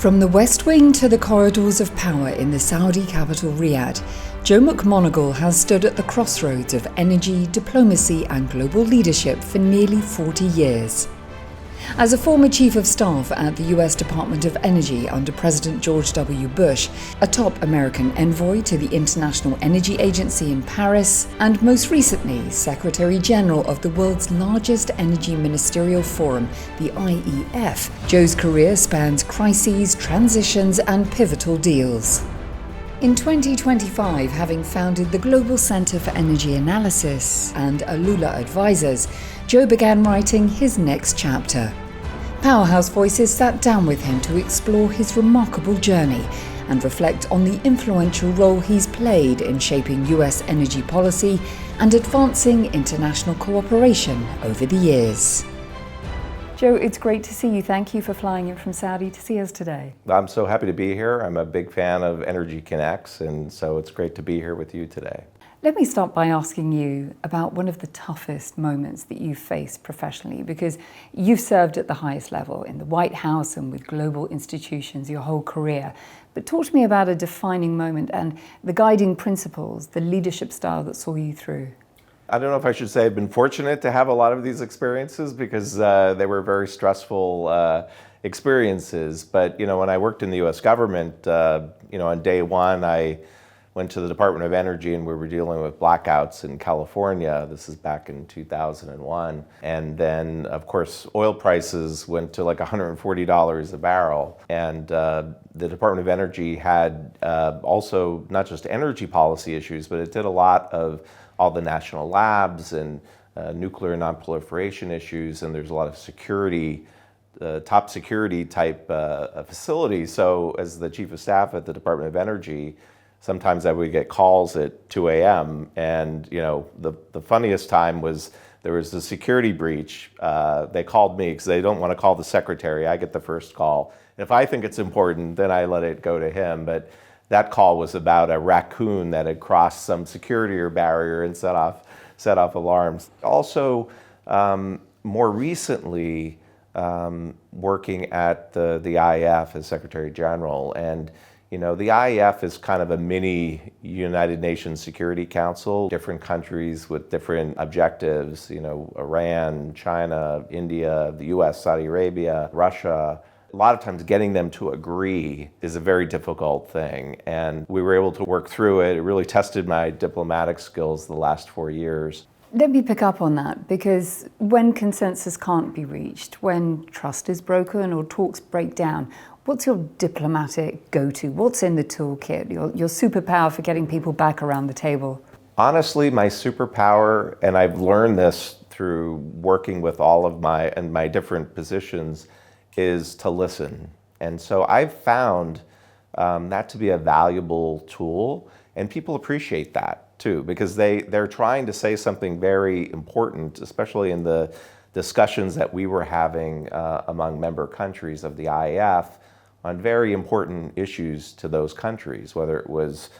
From the West Wing to the corridors of power in the Saudi capital Riyadh, Joe McMonigle has stood at the crossroads of energy, diplomacy and global leadership for nearly 40 years. As a former chief of staff at the US Department of Energy under President George W. Bush, a top American envoy to the International Energy Agency in Paris, and most recently, Secretary General of the world's largest energy ministerial forum, the IEF, Joe's career spans crises, transitions, and pivotal deals. In 2025, having founded the Global Center for Energy Analysis and Alula Advisors, Joe began writing his next chapter. Powerhouse Voices sat down with him to explore his remarkable journey and reflect on the influential role he's played in shaping US energy policy and advancing international cooperation over the years. Joe, it's great to see you. Thank you for flying in from Saudi to see us today. I'm so happy to be here. I'm a big fan of Energy Connects, and so it's great to be here with you today. Let me start by asking you about one of the toughest moments that you've faced professionally, because you've served at the highest level in the White House and with global institutions your whole career. But talk to me about a defining moment and the guiding principles, the leadership style that saw you through. I don't know if I should say I've been fortunate to have a lot of these experiences because they were very stressful experiences. But, when I worked in the U.S. government, on day one, I went to the Department of Energy and we were dealing with blackouts in California. This is back in 2001. And then, of course, oil prices went to like $140 a barrel. And the Department of Energy had also not just energy policy issues, but it did a lot of all the national labs and nuclear non-proliferation issues. And there's a lot of security, top security type facilities. So as the chief of staff at the Department of Energy, sometimes I would get calls at 2 a.m. and the funniest time was there was a security breach. They called me because they don't want to call the secretary. I get the first call. And if I think it's important, then I let it go to him. But that call was about a raccoon that had crossed some security or barrier and set off alarms. Also, more recently, working at the IEF as Secretary General, and the IEF is kind of a mini United Nations Security Council, different countries with different objectives, Iran, China, India, the US, Saudi Arabia, Russia. A lot of times getting them to agree is a very difficult thing, and we were able to work through it. It really tested my diplomatic skills the last 4 years. Let me pick up on that, because when consensus can't be reached, when trust is broken or talks break down, what's your diplomatic go-to? What's in the toolkit, your superpower for getting people back around the table? Honestly, my superpower, and I've learned this through working with all of my different positions, is to listen. And so I've found that to be a valuable tool, and people appreciate that too, because they're trying to say something very important, especially in the discussions that we were having among member countries of the IEF on very important issues to those countries, whether it was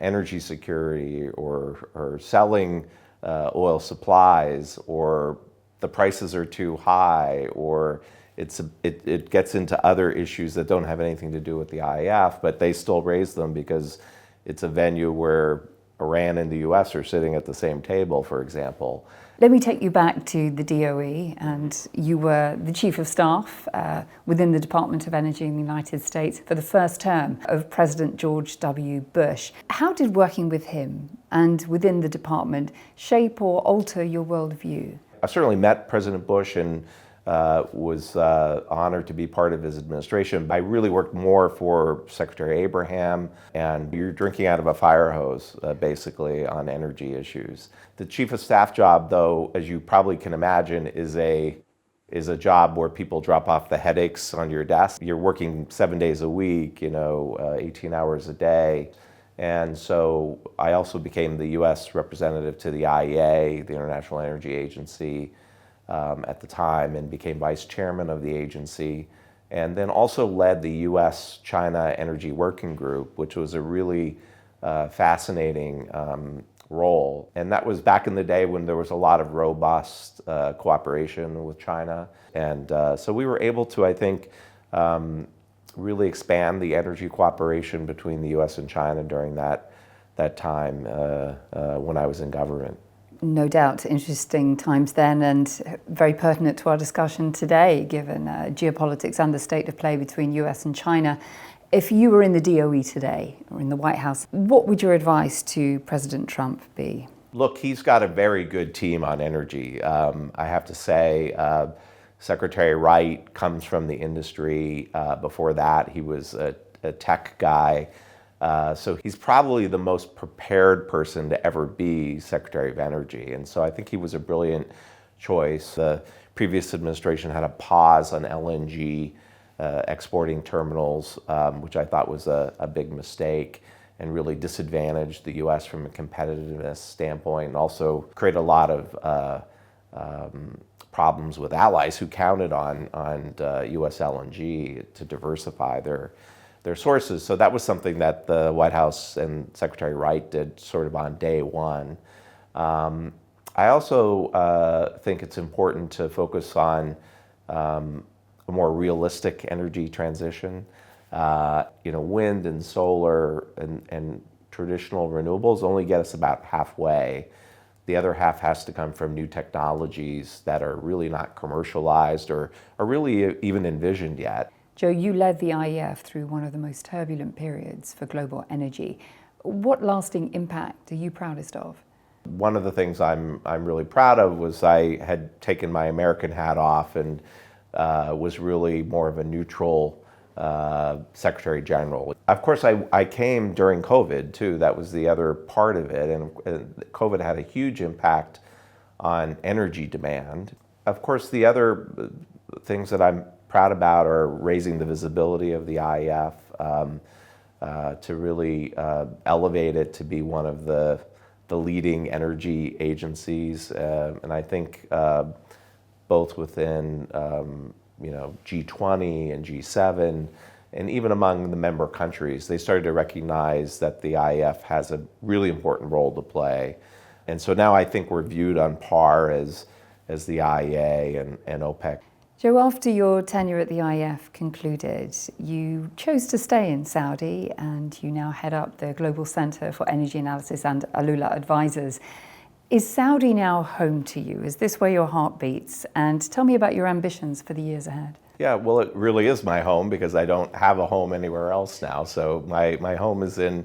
energy security or selling oil supplies, or the prices are too high, or it gets into other issues that don't have anything to do with the IEF, but they still raise them because it's a venue where Iran and the US are sitting at the same table, for example. Let me take you back to the DOE, and you were the Chief of Staff within the Department of Energy in the United States for the first term of President George W. Bush. How did working with him and within the department shape or alter your worldview? I certainly met President Bush and was honored to be part of his administration. I really worked more for Secretary Abraham, and you're drinking out of a fire hose, basically, on energy issues. The chief of staff job, though, as you probably can imagine, is a job where people drop off the headaches on your desk. You're working 7 days a week, 18 hours a day. And so I also became the U.S. representative to the IEA, the International Energy Agency, at the time, and became vice chairman of the agency, and then also led the U.S.-China Energy Working Group, which was a really fascinating role. And that was back in the day when there was a lot of robust cooperation with China. And so we were able to, I think, really expand the energy cooperation between the U.S. and China during that time when I was in government. No doubt, interesting times then, and very pertinent to our discussion today, given geopolitics and the state of play between US and China. If you were in the DOE today, or in the White House, what would your advice to President Trump be? Look, he's got a very good team on energy. I have to say, Secretary Wright comes from the industry. Before that, he was a tech guy. So he's probably the most prepared person to ever be Secretary of Energy. And so I think he was a brilliant choice. The previous administration had a pause on LNG exporting terminals, which I thought was a big mistake and really disadvantaged the U.S. from a competitiveness standpoint, and also created a lot of problems with allies who counted on U.S. LNG to diversify their sources. So that was something that the White House and Secretary Wright did sort of on day one. I also think it's important to focus on a more realistic energy transition. Wind and solar and traditional renewables only get us about halfway. The other half has to come from new technologies that are really not commercialized or really even envisioned yet. Joe, you led the IEF through one of the most turbulent periods for global energy. What lasting impact are you proudest of? One of the things I'm really proud of was I had taken my American hat off and was really more of a neutral Secretary General. Of course, I came during COVID too. That was the other part of it, and COVID had a huge impact on energy demand. Of course, the other things that I'm proud about are raising the visibility of the IEF, to really elevate it to be one of the leading energy agencies, and I think both within G20 and G7, and even among the member countries, they started to recognize that the IEF has a really important role to play. And so now I think we're viewed on par as the IEA and OPEC. Joe, after your tenure at the IEF concluded, you chose to stay in Saudi, and you now head up the Global Center for Energy Analysis and Alula Advisors. Is Saudi now home to you? Is this where your heart beats? And tell me about your ambitions for the years ahead. Yeah, well, it really is my home because I don't have a home anywhere else now. So my home is in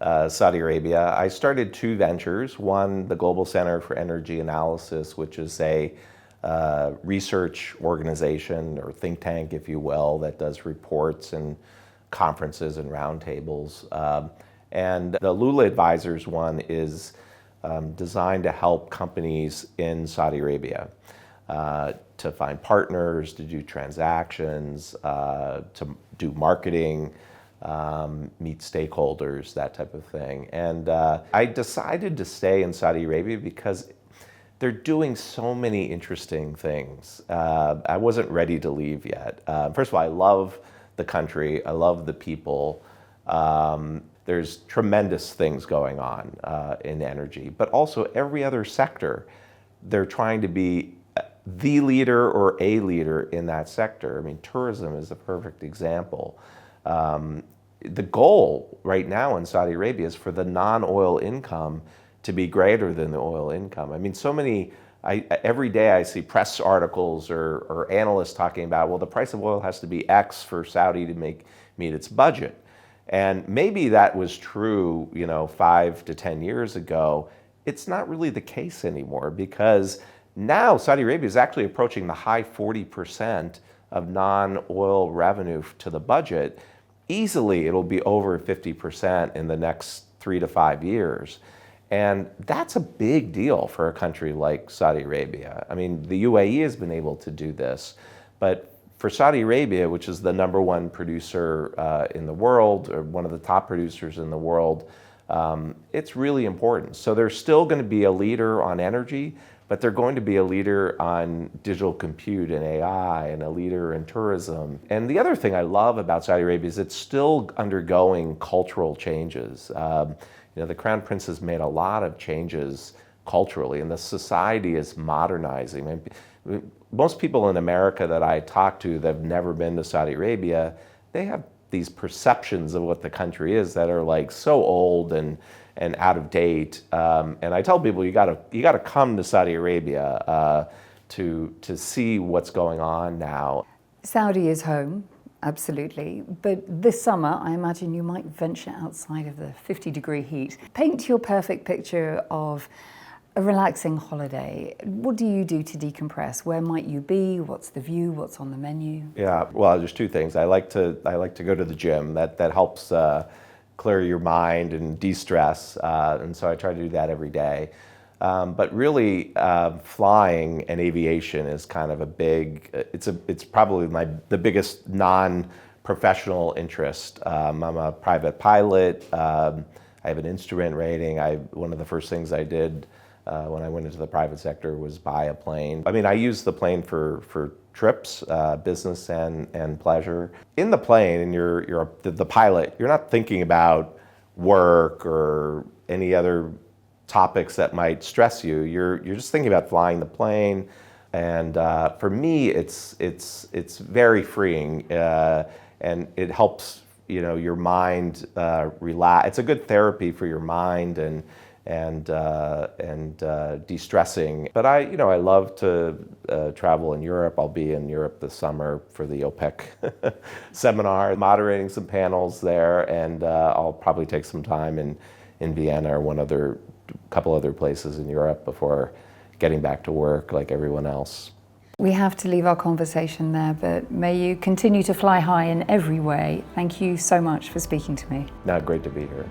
Saudi Arabia. I started two ventures. One, the Global Center for Energy Analysis, which is a research organization or think tank, if you will, that does reports and conferences and roundtables. And the Alula Advisors one is designed to help companies in Saudi Arabia to find partners, to do transactions, to do marketing, meet stakeholders, that type of thing. And I decided to stay in Saudi Arabia because they're doing so many interesting things. I wasn't ready to leave yet. First of all, I love the country. I love the people. There's tremendous things going on in energy, but also every other sector, they're trying to be the leader or a leader in that sector. I mean, tourism is a perfect example. The goal right now in Saudi Arabia is for the non-oil income to be greater than the oil income. I mean, every day I see press articles or analysts talking about, well, the price of oil has to be X for Saudi to meet its budget. And maybe that was true, 5 to 10 years ago. It's not really the case anymore because now Saudi Arabia is actually approaching the high 40% of non-oil revenue to the budget. Easily, it'll be over 50% in the next 3 to 5 years. And that's a big deal for a country like Saudi Arabia. I mean, the UAE has been able to do this, but for Saudi Arabia, which is the number one producer in the world, or one of the top producers in the world, it's really important. So they're still going to be a leader on energy, but they're going to be a leader on digital compute and AI, and a leader in tourism. And the other thing I love about Saudi Arabia is it's still undergoing cultural changes. The Crown Prince has made a lot of changes culturally, and the society is modernizing. I mean, most people in America that I talk to that have never been to Saudi Arabia, they have these perceptions of what the country is that are like so old and out of date. And I tell people you gotta come to Saudi Arabia to see what's going on now. Saudi is home, absolutely. But this summer, I imagine you might venture outside of the 50-degree heat. Paint your perfect picture of a relaxing holiday. What do you do to decompress? Where might you be? What's the view? What's on the menu? Yeah, well, there's two things. I like to go to the gym. That helps clear your mind and de-stress, and so I try to do that every day. But really, flying and aviation is kind of a big. It's probably the biggest non-professional interest. I'm a private pilot. I have an instrument rating. One of the first things I did when I went into the private sector was buy a plane. I mean, I use the plane for trips, business and pleasure. In the plane, and you're the pilot, you're not thinking about work or any other topics that might stress you. You're just thinking about flying the plane. And for me, it's very freeing, and it helps your mind relax. It's a good therapy for your mind and de-stressing. But I love to travel in Europe. I'll be in Europe this summer for the OPEC seminar, moderating some panels there, and I'll probably take some time in Vienna or couple other places in Europe before getting back to work like everyone else. We have to leave our conversation there, but may you continue to fly high in every way. Thank you so much for speaking to me. Now, great to be here.